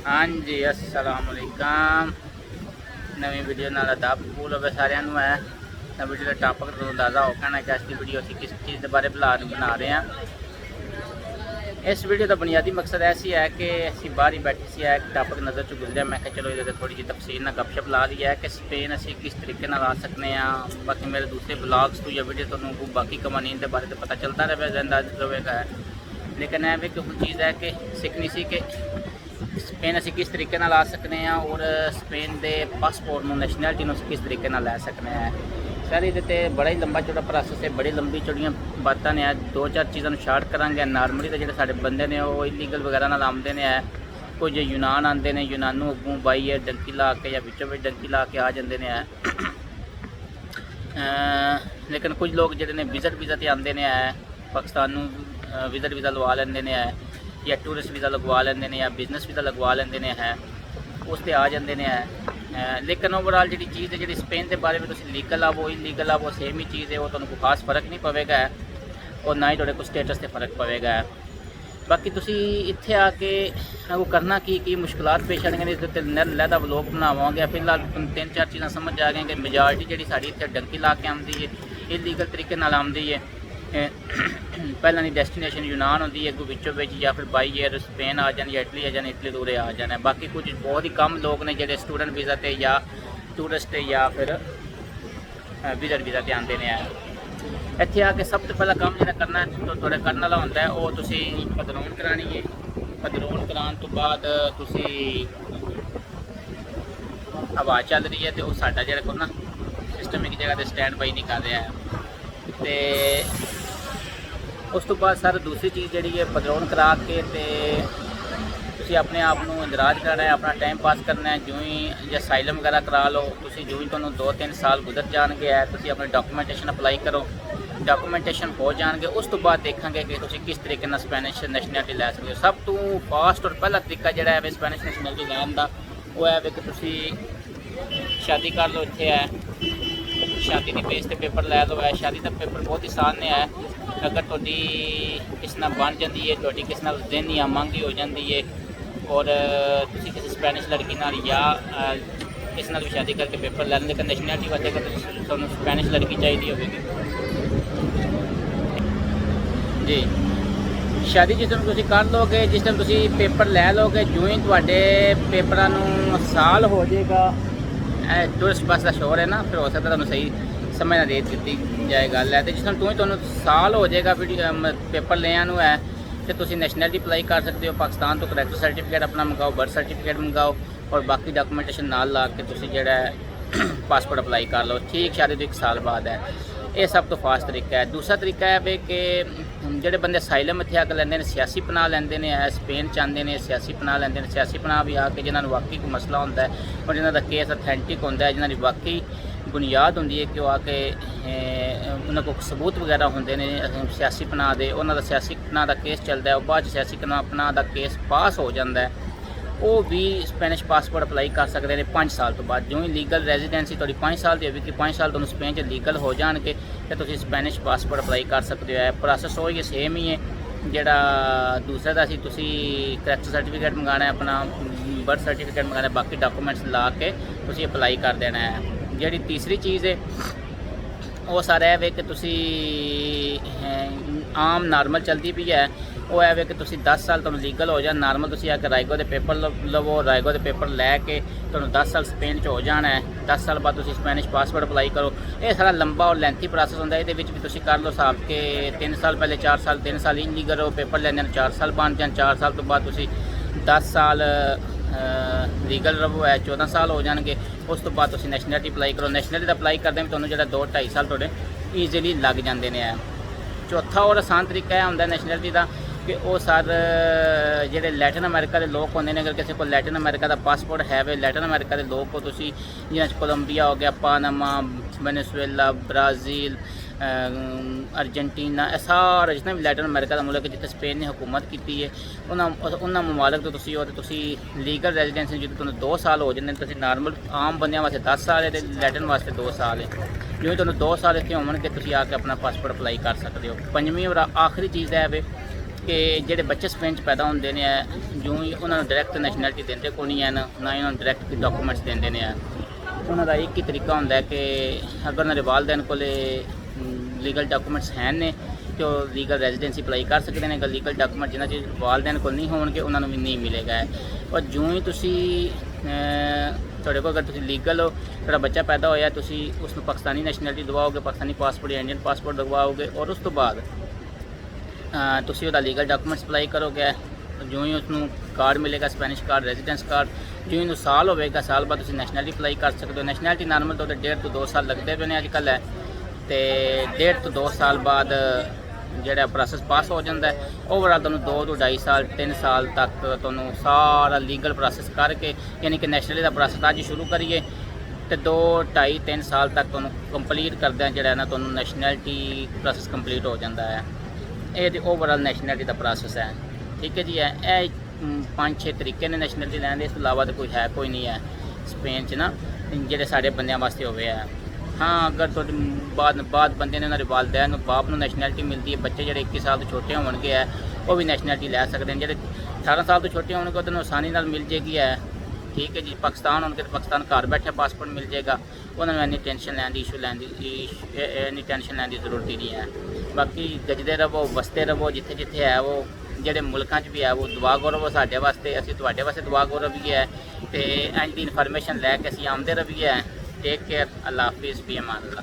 हाँ जी, अस्सलाम वालेकुम। नवी वीडियो नाल आदाब कबूल होवे सारिਆਂ ਨੂੰ है। नवी वीडियो का टॉपिक तो अंदाज़ा हो गया कि आज की वीडियो असीं किस चीज़ के बारे बना रहे हैं। इस वीडियो का बुनियादी मकसद ऐसी है कि असीं बाहर ही बैठे सी एक टॉपिक नज़र चो गुजरिया, मैं चलो ये थोड़ी जी तफसील ना गपशप ला ली है कि स्पेन असीं किस तरीके नाल आ सकते हैं। बाकी मेरे दूसरे ब्लॉग्स तो या वीडियो तुहानूं बाकी कवानीन के बारे तो पता चलता रहेगा, लेकिन यह भी कोई चीज़ है कि सीखनी सी कि स्पेन असीं किस तरीके नाल आ सकते हैं और स्पेन के पासपोर्ट में नैशनैलिटी में किस तरीके नाल लै सकते हैं। सर ये बड़ा ही लंबा चौड़ा प्रोसैस है, बड़ी लंबी चौड़ियां बातें ने। दो चार चीज़ों शार्ट करांगे। नॉर्मली तो जो साढ़े बंदे ने वो इलीगल वगैरह नाल आते हैं, कुछ यूनान आते हैं, यूनानू अगों बाईए डंकी ला के या बिचों बिच डंकी ला के आ जाते हैं। लेकिन कुछ लोग जो ने विज़िट वीज़ा ते आते हैं, पाकिस्तान विज़िट वीज़ा लवा लेंदे ने या टूरिस्ट वीज़ा लगवा लेंदे ने या बिजनेस वीज़ा लगवा लेंदे ने है, उस पर आ जाते हैं। लेकिन ओवरऑल जी चीज़ है जी स्पेन के बारे में तुम लीगल आवो इलीगल आवो सेम ही चीज़ है, वो तुमको कोई खास फर्क नहीं पवेगा और ना ही थोड़े को स्टेटस से फर्क पवेगा। बाकी तुसी इत्थे आके वो करना की मुश्किलात पेश आएंगे, इस लहदा व्लॉग बनावांगे। फिलहाल तीन चार चीज़ा समझ आ गई कि मेजॉरिटी जी साड़ी इत्थे डंकी ला के आती है, इलीगल तरीके नाल आती है। पहला दी डेस्टिनेशन यूनान होंगी है, अगों बिचों बिच या फिर बाई एयर स्पेन आ जाए या इटली आ जाए, इटली दूरे आ जाना। बाकी कुछ बहुत ही कम लोग ने जो स्टूडेंट वीज़ा ते या टूरिस्ट या फिर विज़िट वीज़ा ते आते हैं। इत्थे आके सब तो पहला काम जो करना तो थोड़े करने वाला होंदा है, वो तुसी पदरौन करानी है। पदरौन कराने तो बाद तुसी हवा चल रही है तो साडा जो ना सिस्टम एक जगह पर स्टैंड बाई नहीं कर रहा है। तो उस तो बाद सर दूसरी चीज़ जी है पदरौन करा के तुसी अपने आप को इंदराज करना है, अपना टाइम पास करना है। जो ही या साइलम वगैरह करा लो, तुसी जो ही तुहानूं 2-3 साल गुजर जाएंगे है, तुसी अपने डॉक्यूमेंटेशन अप्लाई करो, डॉक्यूमेंटेशन हो जाएंगे। उस तो बाद देखेंगे कि तुसी किस तरीके नाल स्पैनिश नैशनैलिटी लै सकते हो। सब तो फास्ट और पहला तरीका जो है स्पैनिश नैशनैलिटी लैन का वो है कि तुसी शादी कर लो। इत्थे है शादी की बेस पे पेपर लै लो है। शादी का पेपर बहुत ही आसान है, अगर थोड़ी किस नाल बन जाती है, थोड़ी किस नाल दिन या मंगी हो जाती है और तुसी किसी स्पैनिश लड़की नाल या किस नाल भी शादी करके पेपर लै लें। लेकिन नैशनैलिटी वास्ते अगर तुहानूं स्पैनिश लड़की चाहिए होगी जी, शादी जिस टाइम तुसी कर लोगे, जिस टाइम तुसी पेपर लै लोगे, जो ही तुहाडे पेपरां नूं साल हो जाएगा। टूरिस्ट बस का शोर है ना, फिर हो सकता है सही समय ना दे दी जाए गल है। तो जिस टाइम तुम साल हो जाएगा पेपर लेने है तो तुम नैशनैलिटी अप्लाई कर सकते हो। पाकिस्तान तो करैक्टर सर्टिफिकेट अपना मंगाओ, बर्थ सर्टिफिकेट मंगाओ और बाकी डॉक्यूमेंटेशन नाल ला के तुम जो पासपोर्ट अप्लाई कर लो। ठीक शादी तो 1 साल बाद है। ये सब तो फास्ट तरीका है। दूसरा तरीका है भी कि जोड़े बंदे साइलम इत्थे आके लेंदे ने, सियासी पनाह लेंदे ने, स्पेन चाहते हैं सियासी पनाह लेंदे ने। सियासी पनाह भी आके जिन्होंने वाकई कोई मसला होंदा है और जिन्हों का केस अथेंटिक होंदा है, जिन्होंने वाकई बुनियाद होंदी है कि वो आके उन्होंने को सबूत वगैरह होंदे ने सियासी पनाह दे, उन्होंने सियासी पनाह का केस चलता है, बाद सियासी पनाह का केस पास हो जाता है, वो भी स्पैनिश पासपोर्ट अप्लाई कर सकते हैं 5 साल तो बाद। जो ही लीगल रेजिडेंसी थोड़ी 5 साल की होगी, 5 साल तुम स्पेन च लीगल हो जाएंगे तो तुम स्पैनिश पासपोर्ट अप्लाई कर सकते हो। प्रोसैस वो ही सेम ही है जोड़ा दूसरे का तुसी करैक्टर सर्टिफिकेट मंगाना है, अपना बर्थ सर्टिफिकेट मंगाना है, बाकी डॉक्यूमेंट्स ला के तुसी अप्लाई कर देना है। जी तीसरी चीज़ है वो सारा है कि तुसी आम नॉर्मल चलती भी है, वो है कि तुसी 10 साल तुम लीगल हो जाए। नॉर्मल तुसी आके रायगो के पेपर लवो, रायगो के पेपर लैके तुहानूं 10 साल स्पेन हो जाना है। 10 साल बाद तुसी स्पैनिश पासपोर्ट अप्लाई करो। ये सारा लंबा और लेंथी प्रोसैस होंदा है। ये भी तुसी कर लो हिसाब के 3 साल पहले 4 साल 3 साल इलीगल हो, पेपर लेंदे 4 साल बन जाए। 4 साल तो बाद तुसी 10 साल लीगल रवो है, 14 साल हो जाएंगे। उस तो बाद तुसी नैशनैलिटी अप्लाई करो। नैशनैलिटी अप्लाई करते भी तुहानूं 2-2.5 साल थोड़े ईजीली लग जाते हैं। चौथा और आसान तरीका यह होंदा नैशनैलिटी का कि वो सर जो लैटिन अमेरिका के लोग होंगे ने, अगर किसी को लैटिन अमेरिका का पासपोर्ट है वे लैटिन अमेरिका के लोग को तुसी जिन्हें कोलंबिया हो गया, पानामा, वेनेजुएला, ब्राज़ील, अर्जेंटीना, सारा जितना भी लैटिन अमेरिका का मुल्क है जिथे स्पेन ने हुकूमत की है, उन्होंने ममालक तो तुसी हो तो तुसी लीगल रेजिडेंसी जो तुम 2 साल हो जाते हैं। नॉर्मल आम बंद वास्ते 10 साल है, लैटिन वास्ते 2 साल है। जो तुम 2 साल इतने होने कि तुसी आके अपना पासपोर्ट अप्लाई कर सकते हो। 5वीं और आखिरी चीज़ है वे ਕਿ ਜਿਹੜੇ ਬੱਚੇ ਸਪੇਨ 'ਚ ਪੈਦਾ ਹੁੰਦੇ ਨੇ ਜਿਉਂ ਹੀ ਉਹਨਾਂ ਨੂੰ ਡਾਇਰੈਕਟ ਨੈਸ਼ਨੈਲਿਟੀ ਦਿੰਦੇ ਕੋਈ ਨਹੀਂ ਹਨ, ਨਾ ਹੀ ਉਹਨਾਂ ਨੂੰ ਡਾਇਰੈਕਟ ਡਾਕੂਮੈਂਟਸ ਦਿੰਦੇ ਨੇ। ਉਹਨਾਂ ਦਾ ਇੱਕ ਹੀ ਤਰੀਕਾ ਹੁੰਦਾ ਕਿ ਅਗਰ ਉਹਨਾਂ ਦੇ ਵਾਲਦੈਨ ਕੋਲੇ ਲੀਗਲ ਡਾਕੂਮੈਂਟਸ ਹੈ ਨੇ ਤੇ ਉਹ ਲੀਗਲ ਰੈਜ਼ੀਡੈਂਸੀ ਅਪਲਾਈ ਕਰ ਸਕਦੇ ਨੇ। ਅਗਰ ਲੀਗਲ ਡਾਕੂਮੈਂਟ ਜਿਨ੍ਹਾਂ 'ਚ ਵਾਲਦੈਨ ਕੋਲ ਨਹੀਂ ਹੋਣਗੇ ਉਹਨਾਂ ਨੂੰ ਵੀ ਨਹੀਂ ਮਿਲੇਗਾ। ਔਰ ਜਿਉਂ ਹੀ ਤੁਸੀਂ ਤੁਹਾਡੇ ਕੋਲ ਅਗਰ ਤੁਸੀਂ ਲੀਗਲ ਹੋ, ਤੁਹਾਡਾ ਬੱਚਾ ਪੈਦਾ ਹੋਇਆ, ਤੁਸੀਂ ਉਸ ਨੂੰ ਪਾਕਿਸਤਾਨੀ ਨੈਸ਼ਨੈਲਿਟੀ ਦਵਾਓਗੇ, ਪਾਕਿਸਤਾਨੀ ਪਾਸਪੋਰਟ ਜਾਂ ਇੰਡੀਅਨ ਪਾਸਪੋਰਟ ਦਵਾਓਗੇ ਔਰ ਉਸ ਤੋਂ ਬਾਅਦ ਤੁਸੀਂ ਉਹਦਾ ਲੀਗਲ ਡਾਕੂਮੈਂਟਸ ਅਪਲਾਈ ਕਰੋਗੇ। ਜਿਉਂ ਹੀ ਉਸਨੂੰ ਕਾਰਡ ਮਿਲੇਗਾ, ਸਪੈਨਿਸ਼ ਕਾਰਡ, ਰੈਜ਼ੀਡੈਂਸ ਕਾਰਡ, ਜਿਉਂ ਹੀ ਸਾਲ ਹੋਵੇਗਾ, ਸਾਲ ਬਾਅਦ ਤੁਸੀਂ ਨੈਸ਼ਨੈਲਿਟੀ ਅਪਲਾਈ ਕਰ ਸਕਦੇ ਹੋ। ਨੈਸ਼ਨੈਲਿਟੀ ਨਾਰਮਲ ਤੌਰ 'ਤੇ 1.5 ਤੋਂ 2 ਸਾਲ ਲੱਗਦੇ ਪਏ ਨੇ ਅੱਜ ਕੱਲ੍ਹ ਹੈ, ਅਤੇ 1.5 ਤੋਂ 2 ਸਾਲ ਬਾਅਦ ਜਿਹੜਾ ਪ੍ਰੋਸੈਸ ਪਾਸ ਹੋ ਜਾਂਦਾ ਹੈ। ਓਵਰਆਲ ਤੁਹਾਨੂੰ 2 ਤੋਂ 2.5 ਸਾਲ 3 ਸਾਲ ਤੱਕ ਤੁਹਾਨੂੰ ਸਾਰਾ ਲੀਗਲ ਪ੍ਰੋਸੈਸ ਕਰਕੇ, ਯਾਨੀ ਕਿ ਨੈਸ਼ਨੈਲਿਟੀ ਦਾ ਪ੍ਰੋਸੈਸ ਅੱਜ ਸ਼ੁਰੂ ਕਰੀਏ ਤੇ 2, 2.5, 3 ਸਾਲ ਤੱਕ ਤੁਹਾਨੂੰ ਕੰਪਲੀਟ ਕਰਦਿਆਂ ਜਿਹੜਾ ਨਾ ਤੁਹਾਨੂੰ ਨੈਸ਼ਨੈਲਿਟੀ ਪ੍ਰੋਸੈਸ ਕੰਪਲੀਟ ਹੋ ਜਾਂਦਾ ਹੈ। ਇਹ ਤੇ ਓਵਰਆਲ ਨੈਸ਼ਨੈਲਿਟੀ ਦਾ ਪ੍ਰੋਸੈਸ ਹੈ। ਠੀਕ ਹੈ ਜੀ। ਇਹ 5-6 ਤਰੀਕੇ ਨੇ ਨੈਸ਼ਨੈਲਿਟੀ ਲੈਣ ਦੇ, ਇਸ ਤੋਂ ਇਲਾਵਾ ਤਾਂ ਕੋਈ ਨਹੀਂ ਹੈ ਸਪੇਨ 'ਚ ਨਾ ਜਿਹੜੇ ਸਾਡੇ ਬੰਦਿਆਂ ਵਾਸਤੇ ਹੋਵੇ ਹੈ। ਹਾਂ, ਅਗਰ ਤੁਹਾਡੇ ਬਾਅਦ ਬੰਦੇ ਨੇ ਉਹਨਾਂ ਦੇ ਵਾਲਦੈਨ ਨੂੰ ਬਾਪ ਨੂੰ ਨੈਸ਼ਨੈਲਿਟੀ ਮਿਲਦੀ ਹੈ, ਬੱਚੇ ਜਿਹੜੇ 21 ਸਾਲ ਤੋਂ ਛੋਟੇ ਹੋਣਗੇ ਹੈ ਉਹ ਵੀ ਨੈਸ਼ਨੈਲਿਟੀ ਲੈ ਸਕਦੇ ਨੇ। ਜਿਹੜੇ 18 ਸਾਲ ਤੋਂ ਛੋਟੇ ਹੋਣਗੇ ਉਹਨਾਂ ਨੂੰ ਆਸਾਨੀ ਨਾਲ ਮਿਲ ਜੇਗੀ ਹੈ। ਠੀਕ ਹੈ ਜੀ। ਪਾਕਿਸਤਾਨ ਹੋਣਗੇ ਤਾਂ ਪਾਕਿਸਤਾਨ ਘਰ ਬੈਠੇ ਪਾਸਪੋਰਟ ਮਿਲ ਜਾਏਗਾ, ਉਹਨਾਂ ਨੂੰ ਇੰਨੀ ਟੈਨਸ਼ਨ ਲੈਣ ਦੀ ਇੰਨੀ ਟੈਨਸ਼ਨ ਲੈਣ ਦੀ ਜ਼ਰੂਰਤ ਹੀ ਨਹੀਂ ਹੈ। ਬਾਕੀ ਗੱਜਦੇ ਰਹੋ, ਵਸਦੇ ਰਹੋ ਜਿੱਥੇ ਜਿੱਥੇ ਹੈ ਉਹ, ਜਿਹੜੇ ਮੁਲਕਾਂ 'ਚ ਵੀ ਹੈ ਉਹ ਦੁਆ ਕਰੋ ਸਾਡੇ ਵਾਸਤੇ, ਅਸੀਂ ਤੁਹਾਡੇ ਵਾਸਤੇ ਦੁਆ ਕਰੋ ਵੀ ਹੈ। ਅਤੇ ਇੰਝ ਦੀ ਇਨਫੋਰਮੇਸ਼ਨ ਲੈ ਕੇ ਅਸੀਂ ਆਉਂਦੇ ਰਹੀਏ। Take care. ਅੱਲਾ ਹਾਫਿਜ਼। ਵੀ ਅਮਾਨ ਅੱਲਾ।